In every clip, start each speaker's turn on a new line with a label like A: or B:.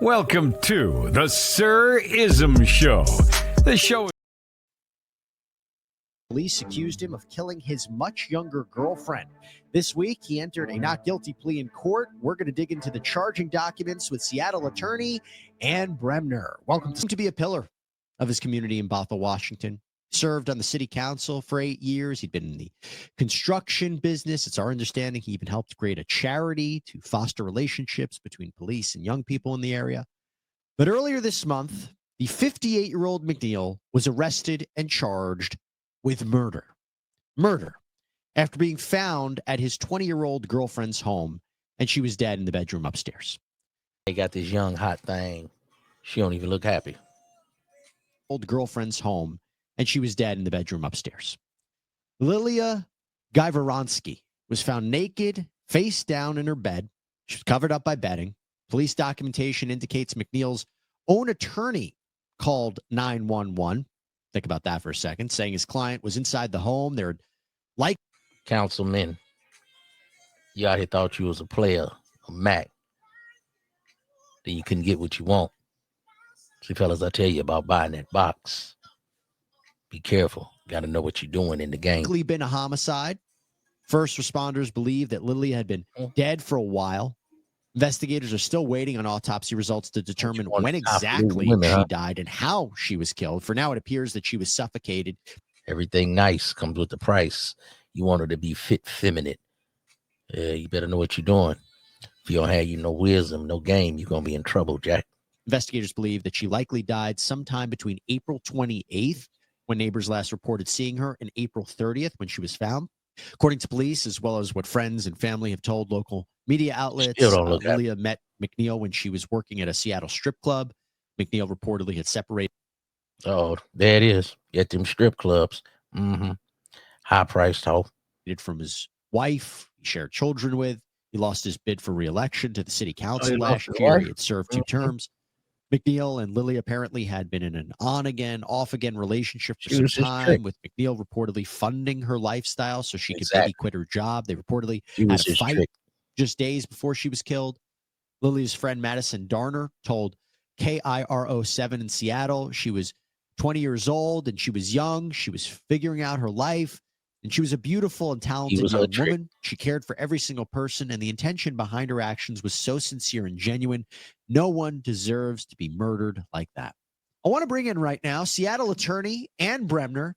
A: Welcome to the Sir Ism Show. The show.
B: Police accused him of killing his much younger girlfriend. This week, he entered a not guilty plea in court. We're going to dig into the charging documents with Seattle attorney Ann Bremner. Welcome to be a pillar of his community in Bothell, Washington. Served on the city council for 8 years. He'd been in the construction business. It's our understanding he even helped create a charity to foster relationships between police and young people in the area. But earlier this month, the 58-year-old McNeil was arrested and charged with murder. Murder after being found at his 20-year-old girlfriend's home, and she was dead in the bedroom upstairs.
C: They got this young hot thing. She don't even look happy.
B: Old girlfriend's home, and she was dead in the bedroom upstairs. Lilia Gajvaronsky was found naked, face down in her bed. She was covered up by bedding. Police documentation indicates McNeil's own attorney called 911. Think about that for a second, saying his client was inside the home. They're like
C: Councilmen, you out here thought you was a player, a Mac. Then you couldn't get what you want. See, fellas, I tell you about buying that box. Be careful. Got to know what you're doing in the game.
B: likely been a homicide. First responders believe that Lilia had been dead for a while. Investigators are still waiting on autopsy results to determine when exactly she died and how she was killed. For now, it appears that she was suffocated.
C: Everything nice comes with the price. You want her to be fit, feminine. You better know what you're doing. If you don't have no wisdom, no game, you're going to be in trouble, Jack.
B: Investigators believe that she likely died sometime between April 28th, when neighbors last reported seeing her, and April 30th, when she was found. According to police, as well as what friends and family have told local media outlets, Lilia met McNeil when she was working at a Seattle strip club. McNeil reportedly had separated.
C: Oh, there it is. At them strip clubs. High price talk.
B: From his wife, he shared children with. He lost his bid for re-election to the city council last year. He had served 2 terms. McNeil and Lily apparently had been in an on-again, off-again relationship for some time, with McNeil reportedly funding her lifestyle so she could maybe quit her job. They reportedly had a fight just days before she was killed. Lily's friend Madison Darner told KIRO7 in Seattle she was 20 years old and she was young. She was figuring out her life, and she was a beautiful and talented young woman. She cared for every single person, and the intention behind her actions was so sincere and genuine. No one deserves to be murdered like that. I want to bring in right now Seattle attorney Ann Bremner.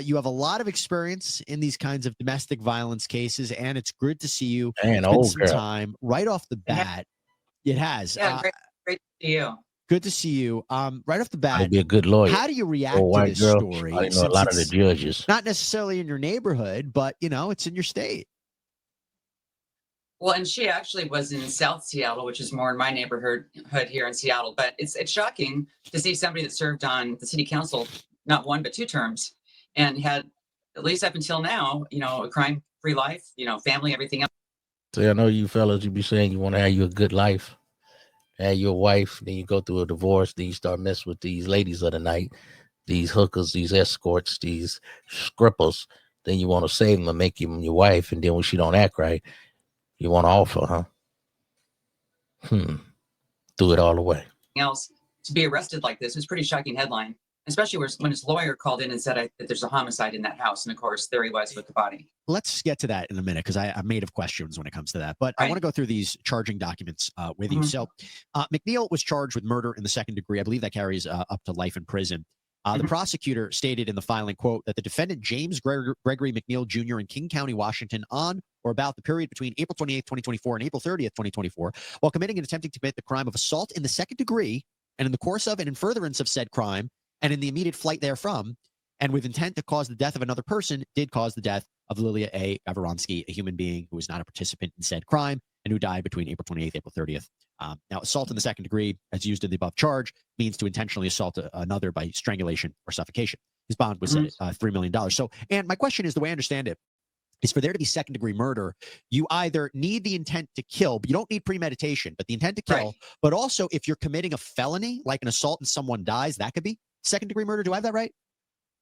B: You have a lot of experience in these kinds of domestic violence cases, and it's good to see you.
C: And
B: old some time right off the bat. It has.
D: Yeah, great to see you.
B: Good to see you. Right off the bat,
C: I'd be a good lawyer.
B: How do you react to this story?
C: I know a lot of the judges.
B: Not necessarily in your neighborhood, but it's in your state.
D: Well, and she actually was in South Seattle, which is more in my neighborhood here in Seattle. But it's shocking to see somebody that served on the city council not 1 but 2 terms and had, at least up until now, a crime-free life, family, everything else.
C: So I know you fellas, you be saying you want to have you a good life, have your wife, then you go through a divorce, then you start messing with these ladies of the night, these hookers, these escorts, these strippers. Then you want to save them and make them your wife, and then when she don't act right, you want to offer, huh? Do it all the way.
D: Else to be arrested like this is pretty shocking headline, especially when his lawyer called in and said that there's a homicide in that house, and of course there he was with the body.
B: Let's get to that in a minute, because I'm made of questions when it comes to that. But I want to go through these charging documents with you. So McNeil was charged with murder in the 2nd degree. I believe that carries up to life in prison. The prosecutor stated in the filing, quote, that the defendant James Gregory McNeil Jr. in King County, Washington, on or about the period between April 28th, 2024 and April 30th, 2024, while committing and attempting to commit the crime of assault in the 2nd degree, and in the course of and in furtherance of said crime, and in the immediate flight therefrom, and with intent to cause the death of another person, did cause the death of Lilia A. Gajvaronsky, a human being who was not a participant in said crime and who died between April 28th and April 30th. Now, assault in the 2nd degree, as used in the above charge, means to intentionally assault another by strangulation or suffocation. His bond was set at $3 million. So, and my question is, the way I understand it, is for there to be 2nd degree murder, you either need the intent to kill, but you don't need premeditation, but the intent to kill. Right. But also, if you're committing a felony, like an assault and someone dies, that could be 2nd degree murder. Do I have that right?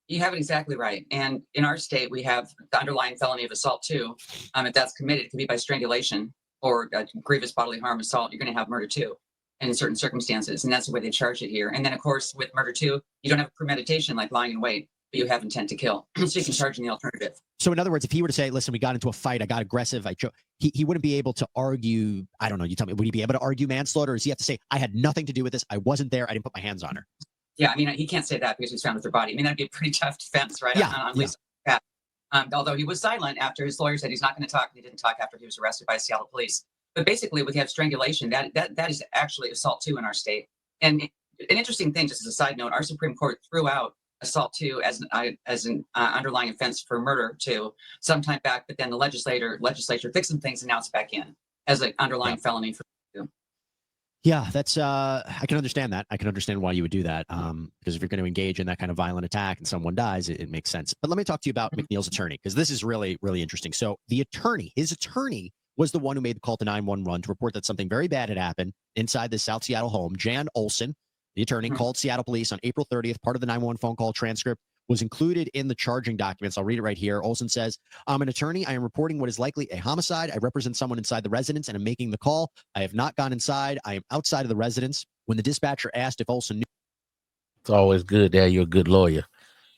D: You have it exactly right. And in our state, we have the underlying felony of assault too. If that's committed, it can be by strangulation or grievous bodily harm assault. You're going to have murder too. in certain circumstances, and that's the way they charge it here. And then, of course, with murder too, you don't have premeditation like lying in wait, but you have intent to kill, so you can charge in the alternative.
B: So in other words, if he were to say, listen, we got into a fight, I got aggressive, he wouldn't be able to argue, I don't know, you tell me, would he be able to argue manslaughter, or does he have to say, I had nothing to do with this, I wasn't there, I didn't put my hands on her?
D: Yeah, I mean, he can't say that because he was found with her body. I mean, that'd be a pretty tough defense, right?
B: Yeah,
D: On least that. Although he was silent after his lawyer said he's not going to talk, and he didn't talk after he was arrested by Seattle police. But basically, we have strangulation. That is actually assault too in our state. And an interesting thing, just as a side note, our Supreme Court threw out assault too as an underlying offense for murder too some time back, but then the legislature fixed some things and now it's back in as an underlying felony for two.
B: Yeah, that's I can understand that. I can understand why you would do that. Because if you're going to engage in that kind of violent attack and someone dies, it makes sense. But let me talk to you about McNeil's attorney, because this is really, really interesting. So his attorney was the one who made the call to 911 to report that something very bad had happened inside the South Seattle home. Jan Olson, the attorney, called Seattle police on April 30th. Part of the 911 phone call transcript was included in the charging documents. I'll read it right here. Olson says, I'm an attorney. I am reporting what is likely a homicide. I represent someone inside the residence and I'm making the call. I have not gone inside. I am outside of the residence. When the dispatcher asked if Olson knew.
C: It's always good that you're a good lawyer.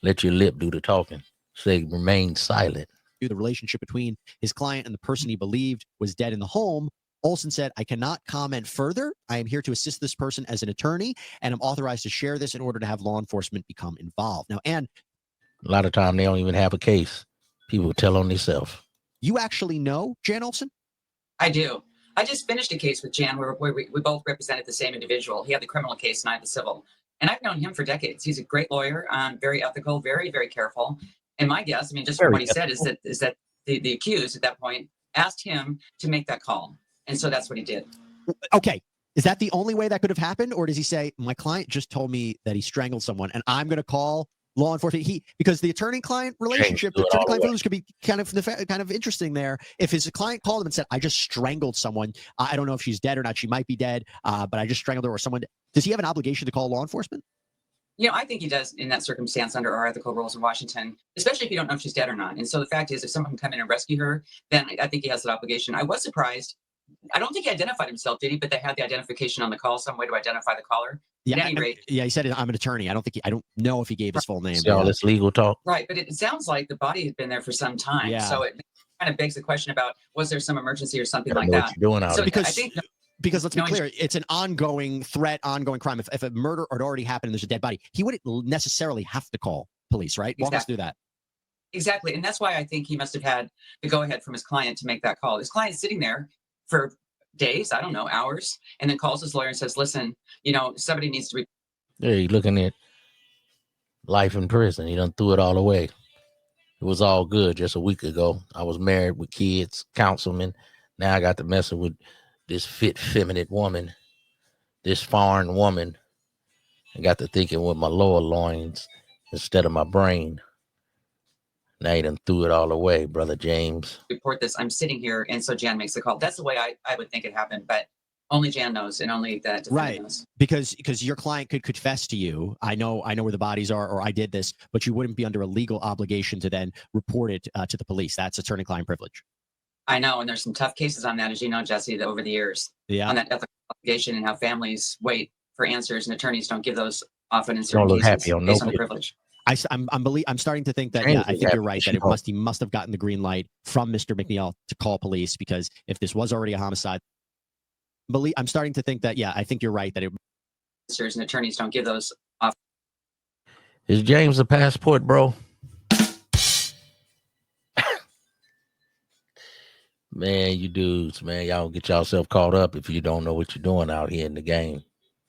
C: Let your lip do the talking. Say, remain silent.
B: The relationship between his client and the person he believed was dead in the home, Olson said, I cannot comment further. I am here to assist this person as an attorney, and I'm authorized to share this in order to have law enforcement become involved. Now, Ann,
C: a lot of time they don't even have a case. People tell on themselves.
B: You actually know Jan Olson?
D: I do. I just finished a case with Jan where we both represented the same individual. He had the criminal case and I had the civil. And I've known him for decades. He's a great lawyer, very ethical, very, very careful. And my guess, I mean, just from what he said, is that the accused at that point asked him to make that call. And so that's what he did.
B: Okay. Is that the only way that could have happened? Or does he say, my client just told me that he strangled someone and I'm going to call law enforcement? Because the attorney-client relationship, the attorney-client privilege could be kind of interesting there. If his client called him and said, I just strangled someone, I don't know if she's dead or not. She might be dead, but I just strangled her, or someone. Does he have an obligation to call law enforcement?
D: You know, I think he does in that circumstance under our ethical rules in Washington, especially if you don't know if she's dead or not. And so the fact is, if someone can come in and rescue her, then I think he has that obligation. I was surprised. I don't think he identified himself, did he? But they had the identification on the call, some way to identify the caller.
B: Yeah,
D: at any rate,
B: yeah. He said, "I'm an attorney." I don't know if he gave his full name.
C: See all this legal talk,
D: right? But it sounds like the body had been there for some time.
B: Yeah.
D: So it kind of begs the question about, was there some emergency or something like
C: know
D: that?
C: what you're doing out
D: So
C: there.
B: Because
D: I think
B: because let's be clear, it's an ongoing threat, ongoing crime. If a murder had already happened and there's a dead body, he wouldn't necessarily have to call police, right? Walk us through that.
D: Exactly. And that's why I think he must have had the go-ahead from his client to make that call. His client's sitting there for days, I don't know, hours, and then calls his lawyer and says, listen, you know, somebody needs to be.
C: Yeah, you're looking at life in prison. He done threw it all away. It was all good just a week ago. I was married with kids, councilman. Now I got to messing with this fit, feminine woman, this foreign woman. I got to thinking with my lower loins instead of my brain. Now he done threw it all away, Brother James.
D: Report this. I'm sitting here, and so Jan makes the call. That's the way I would think it happened, but only Jan knows, and only that defendant knows.
B: Because your client could confess to you, I know where the bodies are, or I did this, but you wouldn't be under a legal obligation to then report it to the police. That's attorney-client privilege.
D: I know, and there's some tough cases on that, as you know, Jesse, over the years.
B: Yeah.
D: On that ethical obligation and how families wait for answers, and attorneys don't give those often in
C: Don't
D: certain
C: look
D: cases
C: happy on
D: based on
C: no
D: the privilege.
B: I'm starting to think that,
C: James
B: yeah, I think you're
C: happy.
B: right, that he must have gotten the green light from Mr. McNeil to call police, because if this was already a homicide, I'm starting to think that, yeah, I think you're right that it.
D: And attorneys don't give those off.
C: Is James a passport, bro? Man, you dudes, man, y'all get yourself caught up if you don't know what you're doing out here in the game.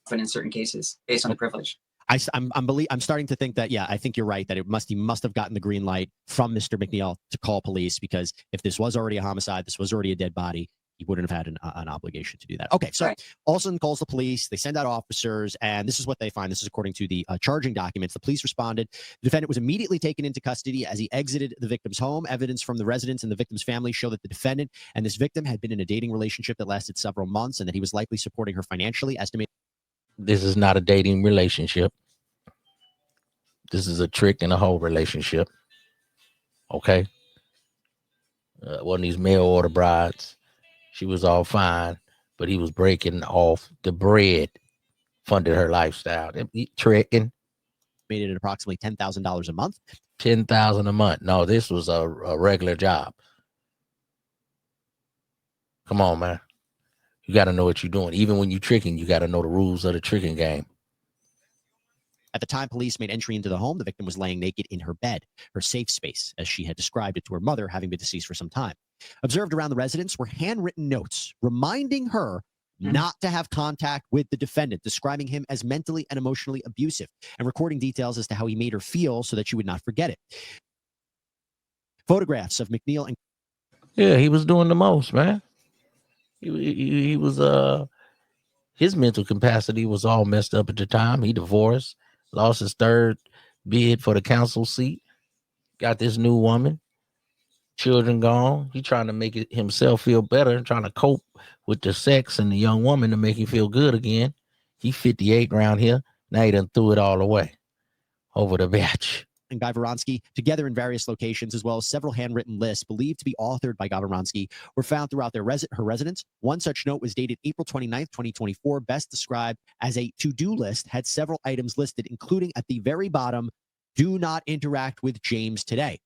D: Often in certain cases based on the privilege.
B: I'm starting to think that, yeah, I think you're right that he must have gotten the green light from Mr. McNeil to call police, because if this was already a homicide, this was already a dead body, he wouldn't have had an obligation to do that. Okay, so
D: Right.
B: Olson calls the police. They send out officers, and this is what they find. This is according to the charging documents. The police responded. The defendant was immediately taken into custody as he exited the victim's home. Evidence from the residents and the victim's family show that the defendant and this victim had been in a dating relationship that lasted several months, and that he was likely supporting her financially. Estimated.
C: This is not a dating relationship. This is a trick and a whole relationship. Okay. One of these mail order brides. She was all fine. but he was breaking off the bread, funded her lifestyle. Tricking.
B: Made it at approximately $10,000 a month.
C: $10,000 a month. No, this was a regular job. Come on, man. You got to know what you're doing. Even when you're tricking, you got to know the rules of the tricking game.
B: At the time police made entry into the home, the victim was laying naked in her bed, her safe space, as she had described it to her mother, having been deceased for some time. Observed around the residence were handwritten notes reminding her not to have contact with the defendant, describing him as mentally and emotionally abusive, and recording details as to how he made her feel so that she would not forget it. Photographs of McNeil and
C: Yeah, he was doing the most, man. He was his mental capacity was all messed up at the time. He divorced, lost his third bid for the council seat, got this new woman, children gone. He trying to make it himself feel better, trying to cope with the sex and the young woman to make him feel good again. He 58 around here. Now he done threw it all away over the batch.
B: and Guy Voronsky, together in various locations, as well as several handwritten lists believed to be authored by Guy Voronsky, were found throughout her residence. One such note was dated April 29th, 2024, best described as a to-do list, had several items listed, including at the very bottom, do not interact with James today.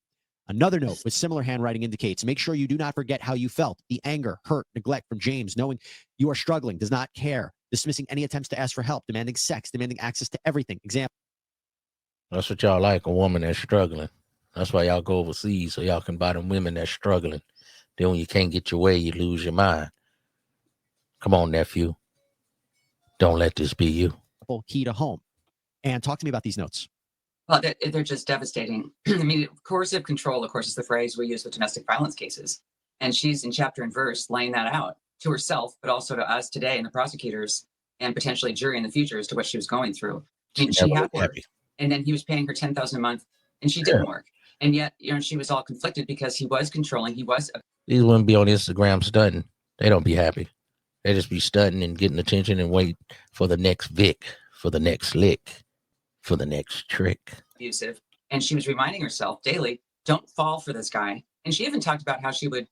B: Another note with similar handwriting indicates, make sure you do not forget how you felt, the anger, hurt, neglect from James, knowing you are struggling, does not care, dismissing any attempts to ask for help, demanding sex, demanding access to everything. Example.
C: That's what y'all like, a woman that's struggling. That's why y'all go overseas, so y'all can buy them women that's struggling. Then when you can't get your way, you lose your mind. Come on, nephew. Don't let this be you.
B: Key to home. And talk to me about these notes.
D: Well, they're just devastating. I mean, coercive control, of course, is the phrase we use with domestic violence cases. And she's in chapter and verse laying that out to herself, but also to us today and the prosecutors and potentially jury in the future as to what she was going through. I mean, she had work, and then he was paying her $10,000 a month, and she didn't work. And yet, you know, she was all conflicted because he was controlling.
C: These women be on Instagram stunting. They don't be happy. They just be stunting and getting attention and wait for the next Vic, for the next lick, for the next trick.
D: Abusive. And she was reminding herself daily, don't fall for this guy. And she even talked about how he would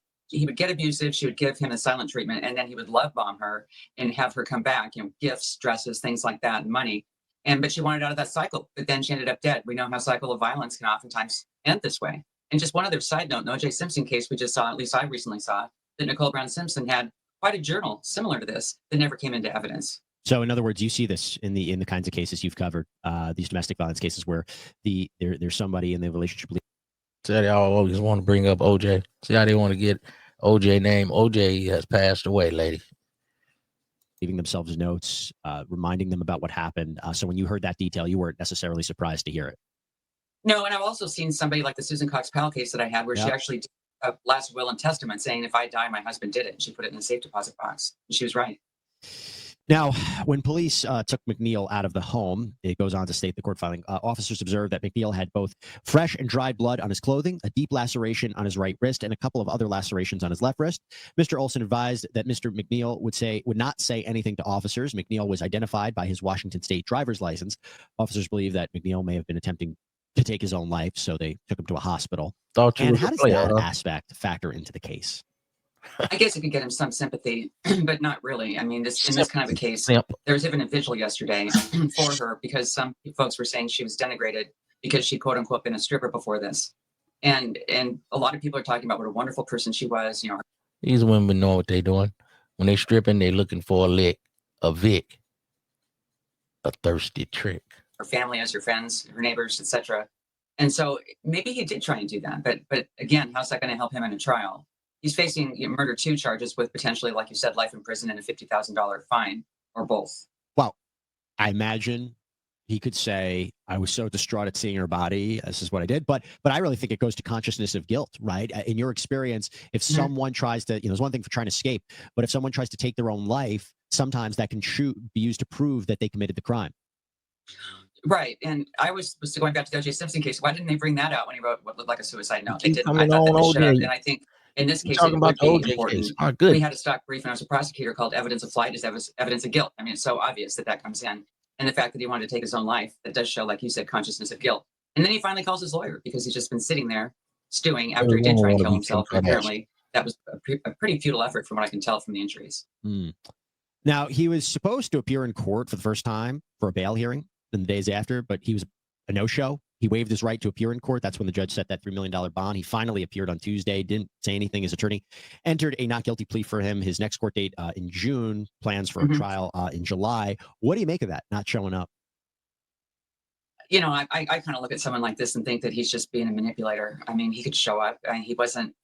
D: get abusive. She would give him a silent treatment, and then he would love bomb her and have her come back, you know, gifts, dresses, things like that, and money. But she wanted out of that cycle, but then she ended up dead. We know how cycle of violence can oftentimes end this way. And just one other side note, in the O.J. Simpson case, we just saw, at least I recently saw, that Nicole Brown Simpson had quite a journal similar to this that never came into evidence.
B: So, in other words, you see this in the kinds of cases you've covered, these domestic violence cases where there's somebody in the relationship.
C: So they always want to bring up OJ. See how they want to get OJ name. OJ has passed away, lady.
B: Leaving themselves notes, reminding them about what happened. So when you heard that detail, you weren't necessarily surprised to hear it.
D: No, and I've also seen somebody like the Susan Cox Powell case that I had, where she actually did a last will and testament saying, if I die, my husband did it. And she put it in the safe deposit box. And she was right.
B: Now, when police took McNeil out of the home, it goes on to state the court filing, officers observed that McNeil had both fresh and dried blood on his clothing, a deep laceration on his right wrist, and a couple of other lacerations on his left wrist. Mr. Olson advised that Mr. McNeil would not say anything to officers. McNeil was identified by his Washington State driver's license. Officers believe that McNeil may have been attempting to take his own life, so they took him to a hospital. And how does that aspect factor into the case?
D: I guess it could get him some sympathy, but not really. I mean, in this kind of a case, there was even a vigil yesterday for her because some folks were saying she was denigrated because she, quote unquote, been a stripper before this. And a lot of people are talking about what a wonderful person she was. You know,
C: these women know what they're doing. When they're stripping, they're looking for a lick, a Vic, a thirsty trick.
D: Her family as her friends, her neighbors, etc. And so maybe he did try and do that. But again, how's that going to help him in a trial? He's facing murder 2 charges with potentially, like you said, life in prison and a $50,000 fine, or both.
B: Well, I imagine he could say, I was so distraught at seeing her body. This is what I did. But I really think it goes to consciousness of guilt, right? In your experience, if someone tries to, there's one thing for trying to escape, but if someone tries to take their own life, sometimes that can be used to prove that they committed the crime.
D: Right. And I was going back to the O.J. Simpson case. Why didn't they bring that out when he wrote what looked like a suicide note? They didn't. I thought that they should have. And I think in this case, it would be important. We had a stock brief, and I was a prosecutor, called evidence of flight is evidence of guilt. I mean, it's so obvious that comes in. And the fact that he wanted to take his own life, that does show, like you said, consciousness of guilt. And then he finally calls his lawyer because he's just been sitting there stewing after he did try and kill himself. Apparently, that was a pretty futile effort from what I can tell from the injuries.
B: Now, he was supposed to appear in court for the first time for a bail hearing in the days after, but he was a no-show. He waived his right to appear in court. That's when the judge set that $3 million bond. He finally appeared on Tuesday, didn't say anything. His attorney entered a not guilty plea for him. His next court date in June, plans for a trial in July. What do you make of that, not showing up?
D: You know, I kind of look at someone like this and think that he's just being a manipulator. I mean, he could show up, and he wasn't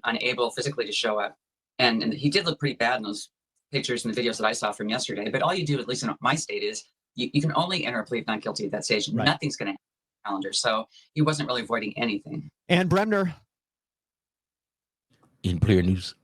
D: unable physically to show up, and he did look pretty bad in those pictures and the videos that I saw from yesterday. But all you do, at least in my state, is you can only enter a plea of not guilty at that stage. Right. Nothing's going to happen on the calendar, so he wasn't really avoiding anything.
B: And Bremner.
C: In Player News.